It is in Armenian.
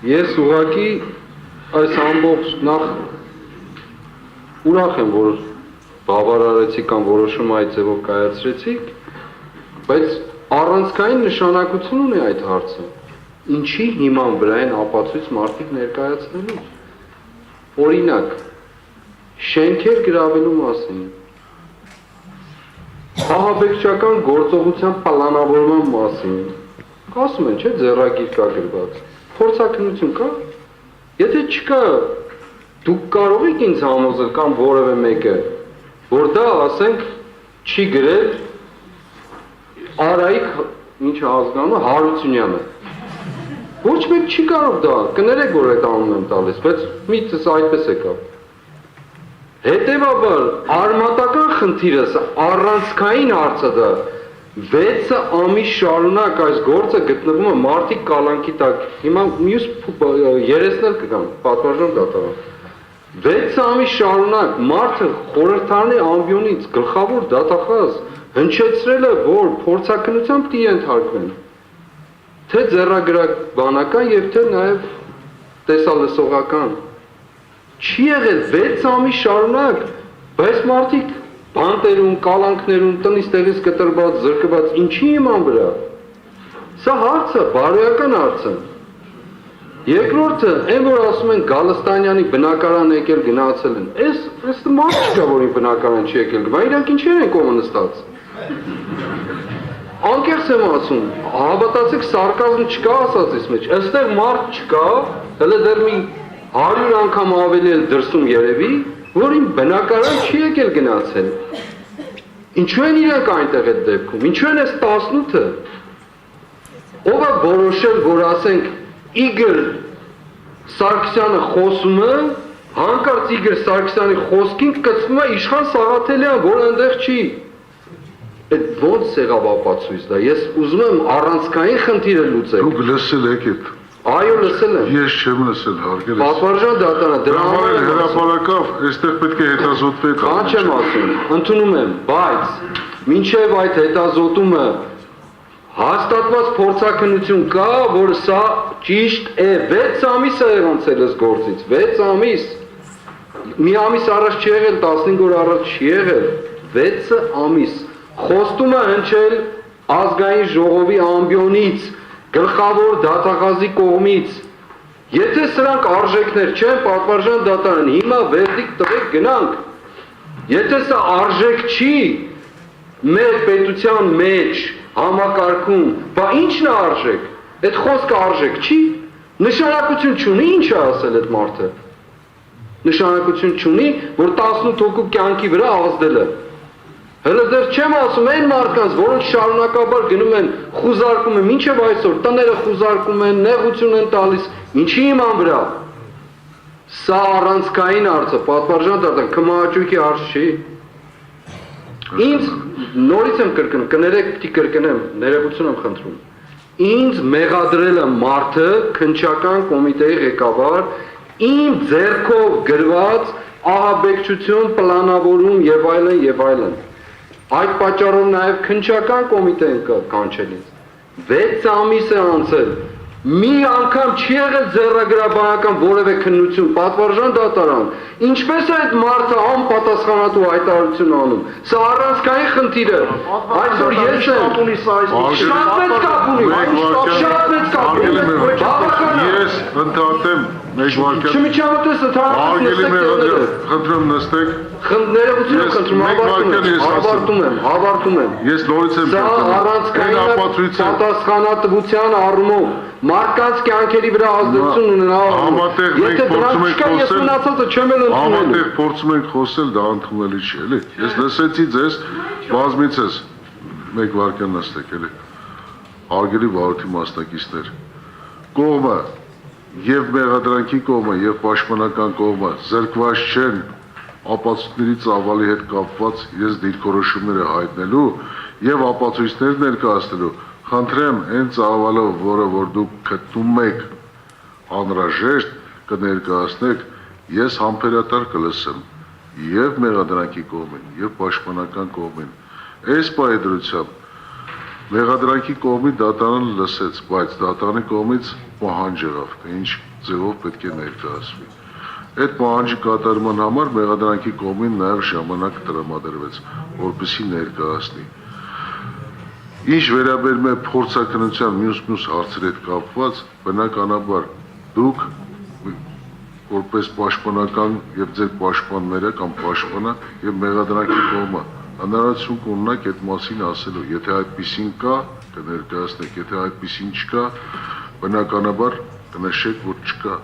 Ես ուղղակի այս ամբողջ նախ ուրախ եմ, որ բավարարեցի կամ որոշում այդ ձևով կայացրեցիք, բայց առանցքային նշանակություն ունի այդ հարցը։ Ինչի հիման վրա են ապացույց մարդիկ ներկայացնելու։ Օրինակ, շենքեր գրավելու մասին, ահաբեկչական գործողության պլանավորման մասին, ասում են, չէ, ձեռագիր կա գրված, փորձաքննություն կա, եթե չկա, դուք կարող եք ինձ համոզել կամ որևէ մեկը, որ դա, ասենք, չի գրել Արայիկ, ինչ ազգանունը, Հարությունյանը։ Ոչ մեկ չի կարող դա, կներեք, որ այդ անուն եմ տալիս, բայց միտքս այդպես եկավ։ Հետևաբար, արմատական խնդիրս, առանցքային հարցը դա, 6 ամիս շարունակ այս գործը գտնվում է մարդիկ կալանքի տակ, հիմա մյուս երեսնել կգան, պատվարժան դատարան։ 6 ամիս շարունակ մարդը խորհրդարանի ամբիոնից գլխավոր դատախազ հնչեցրել է, որ փորձաքննության պիտի ենթարկվեն, թե ձեռագրաբանական եւ թե նաեւ տեսալսողական։ Չի եղել 6 ամիս շարունակ, բայց մարդիկ բանտերում, կալանքներում, տնից տեղից կտրված, զրկված, ինչի իման վրա։ Սա հարցը, բարոյական հարցը։ Երկրորդը, այն որ ասում են Գալստանյանի բնակարան եկել գնացել են, այս մարդ չկա, որին բնակարան չի եկել, բա իրանք ինչեր են կողմը նստած։ Անկեղծ եմ ասում, հավատացեք սարկազմ չկա ասածից մեջ, այստեղ մարդ չկա, հələ դեռ մի 100 անգամ ավելի էլ դրսում երևի, որին բնակարան չի եկել գնացել։ Ինչու են իրանք այնտեղ այդ դեպքում, ինչու են այս 18-ը։ Ով է որոշել, որ ասենք Իգոր Սարգսյանը խոսում է, հանկարծ Իգոր Սարգսյանի խոսքին կծվում է Իշխան Սաղաթելյան, որ այնտեղ չի։ Այդ ոնց եղավ ապացույց դա, ես ուզում եմ առանցքային խնդիրը լուծել։ Դուք լսել եք այդ։ Այո, լսել եմ։ Ես չեմ լսել, հարգելի։ Պատվարժան դատարան, դրա համար հրապարակավ, այստեղ պետք է հետազոտվեք։ Բան չեմ ասում, ընդունում եմ, բայց մինչև այդ հետազոտումը հաստատված փորձաքննություն կա, որ սա ճիշտ է, 6 ամիս է եղանցել այս գործից, 6 ամիս։ Մի ամիս առաջ չի եղել, 15 օր առաջ չի եղել, 6 ամիս։ Խոստումը հնչել ազգային ժողովի ամբիոնից, գլխավոր դատախազի կողմից։ Եթե սրանք արժեքներ չեն, պատվարժան դատարան, հիմա վերդիկտ տվեք գնանք։ Եթե սա արժեք չի, մեր պետության մեջ համակարգում, բա ի՞նչն է արժեք։ Այդ խոսքը արժեք չի, նշանակություն չունի, ինչ է ասել այդ մարդը։ Նշանակություն չունի, որ 18 հոգու կյանքի վրա ազդել է։ Հələ դեռ չեմ ասում այն մարդկանց, որոնք շարունակաբար գնում են, խուզարկում են, մինչև այսօր տները խուզարկում են, նեղություն են տալիս, ինչի իման վրա։ Սա առանցքային հարցը, պատվարժան դատարան, քմահաճույքի հարց չի։ Ինձ նորից եմ կրկնում, կներեք պիտի կրկնեմ, ներողություն եմ խնդրում։ Ինձ մեղադրել է մարդը, քննչական կոմիտեի ղեկավար, իմ ձեռքով գրված ահաբեկչություն, պլանավորում եւ այլն եւ այլն։ Այդ պատճառով նաև քննչական կոմիտեն կանչել ինձ։ 6 ամիս է անցել։ Մի անգամ չի եղել ձեռագրաբանական որևէ քննություն, պատվարժան դատարան։ Ինչպես է այդ մարդը անպատասխանատու հայտարարություն անում։ Սա առանցքային խնդիր է։ Այսօր ես եմ։ Շատ մեծ կապ ունի։ Ես ընդհատեմ մեկ վարքան։ Չմիջամտես ընդհանրապես խնդրում նստեք։ Ներողություն եմ խնդրում, հավարտում եմ։ Ես նորից եմ Սա առանցքային պատասխանատվության առումով մարդկանց կյանքերի վրա ազդեցություն ունենալու։ Եթե դրանք չկա, ես մնացածը չեմ էլ ընդունել։ Համատեղ փորձում ենք խոսել, դա ընդունելի չի, էլի։ Ես լսեցի ձեզ, բազմիցս մեկ վարքան նստեք, էլի։ Հարգելի վարորդի մասնակիցներ, կողմը եւ մեղադրանքի կողմը եւ պաշտպանական կողմը զրկված չեն ապացույցների ծավալի հետ կապված իրենց դիրքորոշումները հայտնելու եւ ապացույցներ ներկայացնելու։ Խնդրեմ, այն ծավալով, որը որ դուք գտնում եք անհրաժեշտ կներկայացնեք, ես համբերատար կլսեմ եւ մեղադրանքի կողմին եւ պաշտպանական կողմին։ Այս պայդրությամբ Մեղադրանքի կողմի դատարանը լսեց, բայց դատարանի կողմից պահանջ եղավ, թե ինչ ձևով պետք է ներկայացվի։ Այդ պահանջի կատարման համար մեղադրանքի կողմին նաև ժամանակ տրամադրվեց, որպեսզի ներկայացնի։ Ինչ վերաբերում է փորձաքննության մյուս հարցերի հետ կապված, բնականաբար դուք որպես պաշտպանական եւ ձեր պաշտպանները կամ պաշտպանը եւ մեղադրանքի կողմը հնարավորություն կունենաք այդ մասին ասելու, եթե այդպեսին կա, կներկայացնեք, եթե այդպեսին չկա, բնականաբար կնշեք, որ չկա։